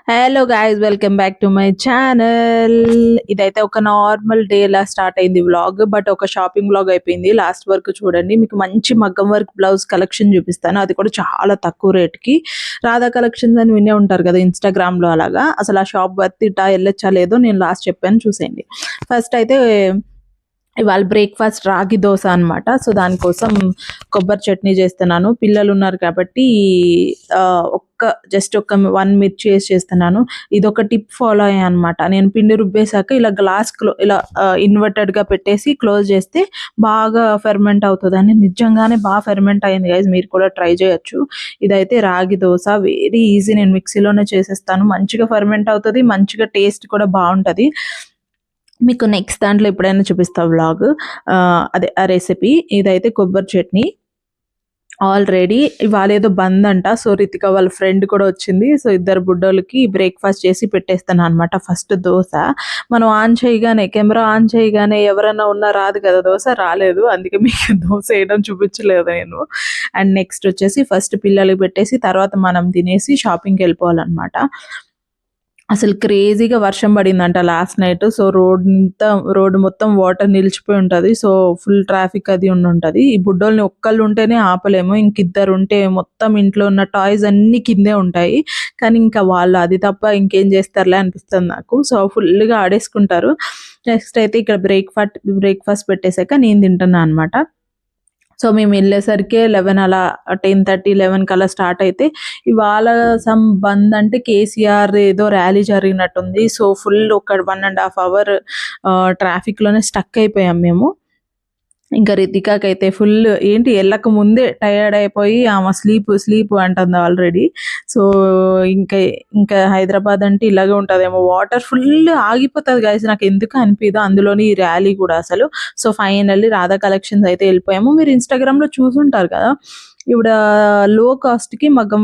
Hello guys, welcome back to my channel. ఇదైతే ఒక normal day లా start అయింది vlog. But ఒక షాపింగ్ వ్లాగ్ అయిపోయింది. లాస్ట్ వరకు చూడండి, మీకు మంచి మగ్గం వర్క్ బ్లౌజ్ కలెక్షన్ చూపిస్తాను. అది కూడా చాలా తక్కువ రేట్కి. రాధా కలెక్షన్స్ అని వినే ఉంటారు కదా ఇన్స్టాగ్రామ్ లో. అలాగా అసలు ఆ షాప్ వర్త్ ఇటా వెళ్ళొచ్చా లేదో నేను లాస్ట్ చెప్పాను, చూసేయండి. ఫస్ట్ అయితే ఇవాళ బ్రేక్ఫాస్ట్ రాగి దోశ అనమాట. సో దానికోసం కొబ్బరి చట్నీ చేస్తున్నాను. పిల్లలు ఉన్నారు కాబట్టి జస్ట్ ఒక 1 మిర్చి వేసి చేస్తున్నాను. ఇది ఒక టిప్ ఫాలో అయ్యా అనమాట. నేను పిండి రుబ్బేశాక ఇలా గ్లాస్ ఇలా ఇన్వర్టెడ్ గా పెట్టేసి క్లోజ్ చేస్తే బాగా ఫెర్మెంట్ అవుతుంది అని. నిజంగానే బాగా ఫెర్మెంట్ అయింది గైస్, మీరు కూడా ట్రై చేయొచ్చు. ఇదైతే రాగి దోశ, వెరీ ఈజీ. నేను మిక్సీలోనే చేసేస్తాను. మంచిగా ఫెర్మెంట్ అవుతుంది, మంచిగా టేస్ట్ కూడా బాగుంటుంది. మీకు నెక్స్ట్ దాంట్లో ఎప్పుడైనా చూపిస్తా వ్లాగ్. అదే ఆ రెసిపీ. ఇదైతే కొబ్బరి చట్నీ. ఆల్రెడీ ఇవాళ ఏదో బంద్ అంట. సో రితిక వాళ్ళ ఫ్రెండ్ కూడా వచ్చింది. సో ఇద్దరు బుడ్డోళ్ళకి బ్రేక్ఫాస్ట్ చేసి పెట్టేస్తాను అనమాట. ఫస్ట్ దోశ మనం ఆన్ చేయగానే, కెమెరా ఆన్ చేయగానే ఎవరైనా ఉన్నా రాదు కదా దోశ. రాలేదు, అందుకే మీకు దోశ వేయడం చూపించలేదు నేను. అండ్ నెక్స్ట్ వచ్చేసి ఫస్ట్ పిల్లలకి పెట్టేసి తర్వాత మనం తినేసి షాపింగ్కి వెళ్ళిపోవాలన్నమాట. అసలు క్రేజీగా వర్షం పడిందంట లాస్ట్ నైట్. సో రోడ్ మొత్తం వాటర్ నిలిచిపోయి ఉంటుంది. సో ఫుల్ ట్రాఫిక్ అది ఉండుంటది. ఈ బుడ్డోల్ని ఒక్కళ్ళు ఉంటేనే ఆపలేము, ఇంకిద్దరు ఉంటే మొత్తం ఇంట్లో ఉన్న టాయ్స్ అన్ని కిందే ఉంటాయి. కానీ ఇంకా వాళ్ళు అది తప్ప ఇంకేం చేస్తారులే అనిపిస్తుంది నాకు. సో ఫుల్గా ఆడేసుకుంటారు. నెక్స్ట్ అయితే ఇక్కడ బ్రేక్ఫాస్ట్ పెట్టేశాక నేను తింటున్నా అనమాట. సో మేము వెళ్ళేసరికి 11 అలా, 10:30, 11 అలా స్టార్ట్ అయితే, ఇవాళ సమ్ బంద్ అంటే కేసీఆర్ ఏదో ర్యాలీ జరిగినట్టుంది. సో ఫుల్ ఒక 1.5 అవర్ ట్రాఫిక్లోనే స్టక్ అయిపోయాం మేము. ఇంకా రితికాకైతే ఫుల్ ఏంటి వెళ్ళక ముందే టయర్డ్ అయిపోయి ఆమె స్లీప్ అంటుంది ఆల్రెడీ. సో ఇంకా ఇంకా హైదరాబాద్ అంటే ఇలాగే ఉంటుందేమో. వాటర్ ఫుల్ ఆగిపోతుంది గైస్, నాకు ఎందుకు అనిపిదో. అందులోని ఈ ర్యాలీ కూడా అసలు. సో ఫైనల్లీ రాధా కలెక్షన్స్ అయితే వెళ్ళిపోయాము. మీరు ఇన్స్టాగ్రామ్లో చూసుంటారు కదా, ఇవిడ లో కాస్ట్కి మగ్గం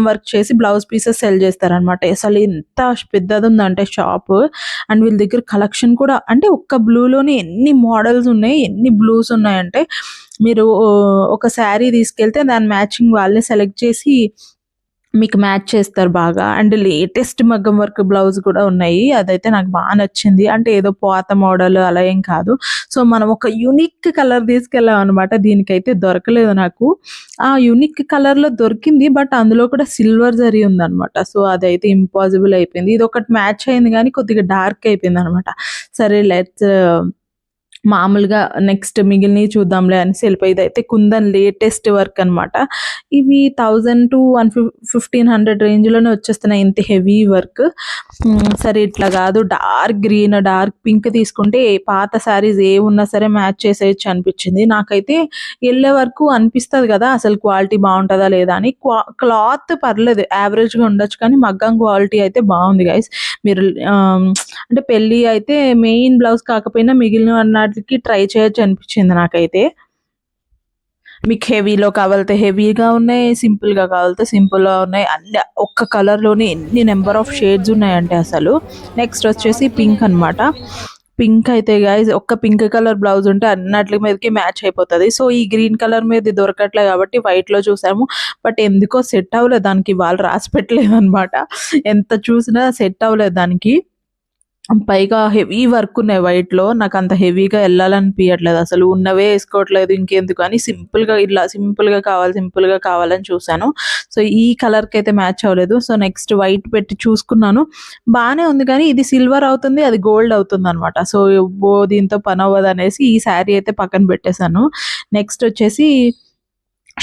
వర్క్ చేసి బ్లౌజ్ పీసెస్ సెల్ చేస్తారనమాట. అసలు ఎంత పెద్దది ఉందంటే షాప్. అండ్ వీళ్ళ దగ్గర కలెక్షన్ కూడా, అంటే ఒక్క బ్లూలోనే ఎన్ని మోడల్స్ ఉన్నాయి, ఎన్ని బ్లూస్ ఉన్నాయంటే, మీరు ఒక శారీ తీసుకెళ్తే దాని మ్యాచింగ్ వాళ్ళే సెలెక్ట్ చేసి మీకు మ్యాచ్ చేస్తారు బాగా. అండ్ లేటెస్ట్ మగ్గం వర్క్ బ్లౌజ్ కూడా ఉన్నాయి. అదైతే నాకు బాగా నచ్చింది. అంటే ఏదో పాత మోడల్ అలా ఏం కాదు. సో మనం ఒక యూనిక్ కలర్ తీసుకెళ్ళాం అనమాట. దీనికైతే దొరకలేదు నాకు. ఆ యూనిక్ కలర్లో దొరికింది, బట్ అందులో కూడా సిల్వర్ జరీ ఉందనమాట. సో అదైతే ఇంపాసిబుల్ అయిపోయింది. ఇది ఒకటి మ్యాచ్ అయింది కానీ కొద్దిగా డార్క్ అయిపోయింది అనమాట. సరే మామూలుగా నెక్స్ట్ మిగిలినవి చూద్దాంలే అనేసి వెళ్ళిపోయి. ఇదైతే కుందన్ లేటెస్ట్ వర్క్ అనమాట. ఇవి 1000 to 1500 రేంజ్లోనే వచ్చేస్తున్నాయి, ఇంత హెవీ వర్క్. సరే ఇట్లా కాదు, డార్క్ గ్రీన్, డార్క్ పింక్ తీసుకుంటే పాత శారీస్ ఏ ఉన్నా సరే మ్యాచ్ చేసేయచ్చు అనిపించింది. నాకైతే వెళ్ళే వరకు అనిపిస్తుంది కదా అసలు క్వాలిటీ బాగుంటుందా లేదా అని. క్లాత్ పర్లేదు, యావరేజ్గా ఉండొచ్చు, కానీ మగ్గం క్వాలిటీ అయితే బాగుంది గైస్. మీరు అంటే పెళ్ళి అయితే మెయిన్ బ్లౌజ్ కాకపోయినా మిగిలిన అన్నిటికి ట్రై చేయొచ్చు అనిపించింది నాకైతే. మీకు హెవీలో కావాలితే హెవీగా ఉన్నాయి, సింపుల్గా కావాలితే సింపుల్గా ఉన్నాయి. అన్ని ఒక్క కలర్లోనే ఎన్ని నెంబర్ ఆఫ్ షేడ్స్ ఉన్నాయంటే అసలు. నెక్స్ట్ వచ్చేసి పింక్ అనమాట. పింక్ అయితే గైస్ ఒక్క పింక్ కలర్ బ్లౌజ్ ఉంటే అన్నిటి మీదకి మ్యాచ్ అయిపోతుంది. సో ఈ గ్రీన్ కలర్ మీద దొరకట్లేదు కాబట్టి వైట్లో చూసాము. బట్ ఎందుకో సెట్ అవ్వలేదు దానికి, వాళ్ళు రాసి పెట్టలేదు అనమాట. ఎంత చూసినా సెట్ అవ్వలేదు దానికి. పైగా హెవీ వర్క్ ఉన్నాయి వైట్లో. నాకు అంత హెవీగా వెళ్ళాలనిపించట్లేదు అసలు. ఉన్నవే వేసుకోవట్లేదు, ఇంకెందుకు అని సింపుల్గా కావాలని చూశాను. సో ఈ కలర్కి అయితే మ్యాచ్ అవ్వలేదు. సో నెక్స్ట్ వైట్ పెట్టి చూసుకున్నాను, బాగానే ఉంది, కానీ ఇది సిల్వర్ అవుతుంది, అది గోల్డ్ అవుతుంది అనమాట. సో దీంతో పని అవ్వదు అనేసి ఈ శారీ అయితే పక్కన పెట్టేశాను. నెక్స్ట్ వచ్చేసి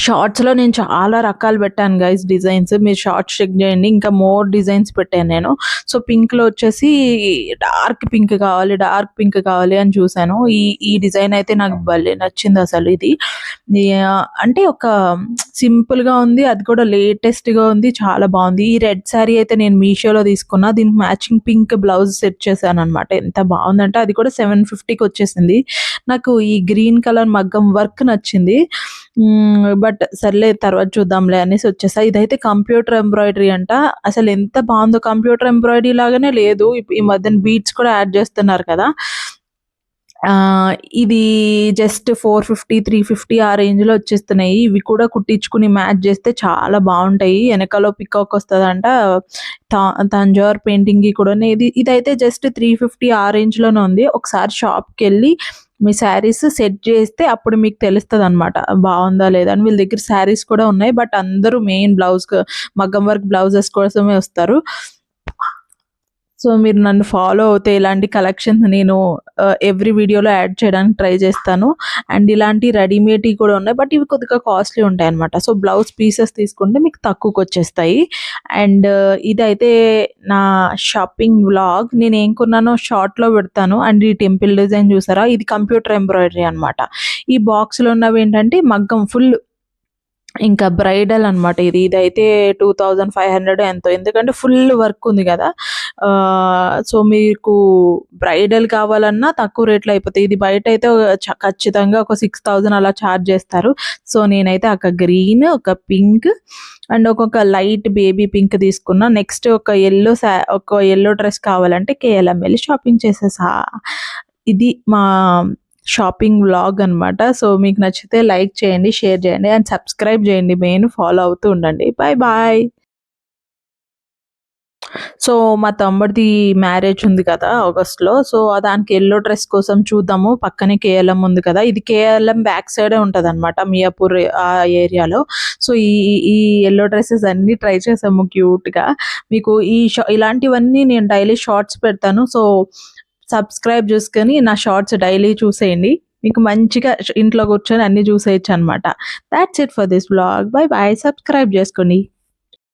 షార్ట్స్లో నేను చాలా రకాలు పెట్టాను గైస్ డిజైన్స్. మీరు షార్ట్స్ చెక్ చేయండి, ఇంకా మోర్ డిజైన్స్ పెట్టాను నేను. సో పింక్లో వచ్చేసి డార్క్ పింక్ కావాలి అని చూశాను. ఈ డిజైన్ అయితే నాకు భలే నచ్చింది అసలు. ఇది అంటే ఒక సింపుల్గా ఉంది, అది కూడా లేటెస్ట్గా ఉంది, చాలా బాగుంది. ఈ రెడ్ శారీ అయితే నేను మీషోలో తీసుకున్నా. దీనికి మ్యాచింగ్ పింక్ బ్లౌజ్ సెట్ చేశాను అనమాట. ఎంత బాగుందంటే అది కూడా 750కి వచ్చేసింది. నాకు ఈ గ్రీన్ కలర్ మగ్గం వర్క్ నచ్చింది. బట్ సర్లే తర్వాత చూద్దాంలే అనేసి వచ్చేసా. ఇదైతే కంప్యూటర్ ఎంబ్రాయిడరీ అంట. అసలు ఎంత బాగుందో, కంప్యూటర్ ఎంబ్రాయిడరీ లాగానే లేదు. ఈ మధ్యన బీట్స్ కూడా యాడ్ చేస్తున్నారు కదా. ఇది జస్ట్ 450, 350 ఆ రేంజ్‌లో వచ్చేస్తున్నాయి. ఇవి కూడా కుట్టించుకొని మ్యాచ్ చేస్తే చాలా బావుంటాయి. ఎనకాల పికాక్ వస్తదంట. త తంజావూర్ పెయింటింగ్‌కి కూడాను ఇదైతే జస్ట్ 350 ఆ రేంజ్‌లోనే ఉంది. ఒకసారి షాప్‌కెళ్ళి మీ శారీస్ సెట్ చేస్తే అప్పుడు మీకు తెలుస్తదనమాట. బావుందా లేదా అని. వీళ్ళ దగ్గర శారీస్ కూడా ఉన్నాయి. బట్ అందరూ మెయిన్ మగ్గం వర్క్ బ్లౌజెస్ కోసమే వస్తారు. సో, మీరు నన్ను ఫాలో అవుతే ఇలాంటి కలెక్షన్స్ నేను ఎవ్రీ వీడియోలో యాడ్ చేయడానికి ట్రై చేస్తాను. అండ్ ఇలాంటి రెడీమేడ్‌యి కూడా ఉన్నాయి. బట్ ఇవి కొద్దిగా కాస్ట్‌లీ ఉంటాయన్నమాట. సో, బ్లౌజ్ పీసెస్ తీసుకుంటే మీకు తక్కువకొచ్చేస్తాయి. అండ్ ఇదైతే నా షాపింగ్ వ్లాగ్. నేనేం కొన్నానో షార్ట్‌లో పెడతాను. అండ్ ఈ టెంపుల్ డిజైన్ చూసారా? ఇది కంప్యూటర్ ఎంబ్రాయిడరీ అన్నమాట. ఈ బాక్స్‌లో ఉన్నవేంటంటే మగ్గం ఫుల్ ఇంకా బ్రైడల్ అనమాట ఇది. ఇదైతే 2500 ఎంతో. ఎందుకంటే ఫుల్ వర్క్ ఉంది గదా! సో, మీకు బ్రైడల్ కావాలన్నా తక్కువ రేట్‌లో అయిపోతాయి. ఇది బయటైతే ఖచ్చితంగా ఒక 6000 అలా చార్జ్ చేస్తారు. సో, నేనైతే ఒక గ్రీన్, ఒక pink and light baby pink తీసుకున్నా. నెక్స్ట్ ఒక యెల్లో డ్రెస్ కావాలంటే కేఎల్ఎం వెళ్లి షాపింగ్ చేసేసా. ఇది మా షాపింగ్ వ్లాగ్ అనమాట. సో, మీకు నచ్చితే లైక్ చేయండి, షేర్ చేయండి అండ్ సబ్స్క్రైబ్ చేయండి మెయిన్. ఫాలో అవుతూ ఉండండి. Bye bye. సో, మా తమ్ముడిది మ్యారేజ్ ఉంది కదా! ఆగస్ట్‌లో. సో, దానికి యెల్లో డ్రెస్ కోసం చూద్దాము. పక్కనే కేఎల్ఎం ఉంది కదా! ఇది కేఎల్ఎం బ్యాక్ సైడే ఉంటదనమాట. మియాపూర్ ఆ ఏరియాలో. సో, ఈ ఈ యెల్లో డ్రెసెస్ అన్నీ ట్రై చేసాము క్యూట్‌గా. మీకు ఇలాంటివన్నీ నేను డైలీ షార్ట్స్ పెడతాను. సో, సబ్స్క్రైబ్ చేసుకొని నా షార్ట్స్ డైలీ చూసేయండి. మీకు మంచిగా ఇంట్లో కూర్చొని అన్నీ చూసేయొచ్చనమాట. That's it for this vlog. Bye bye. Subscribe చేసుకోండి.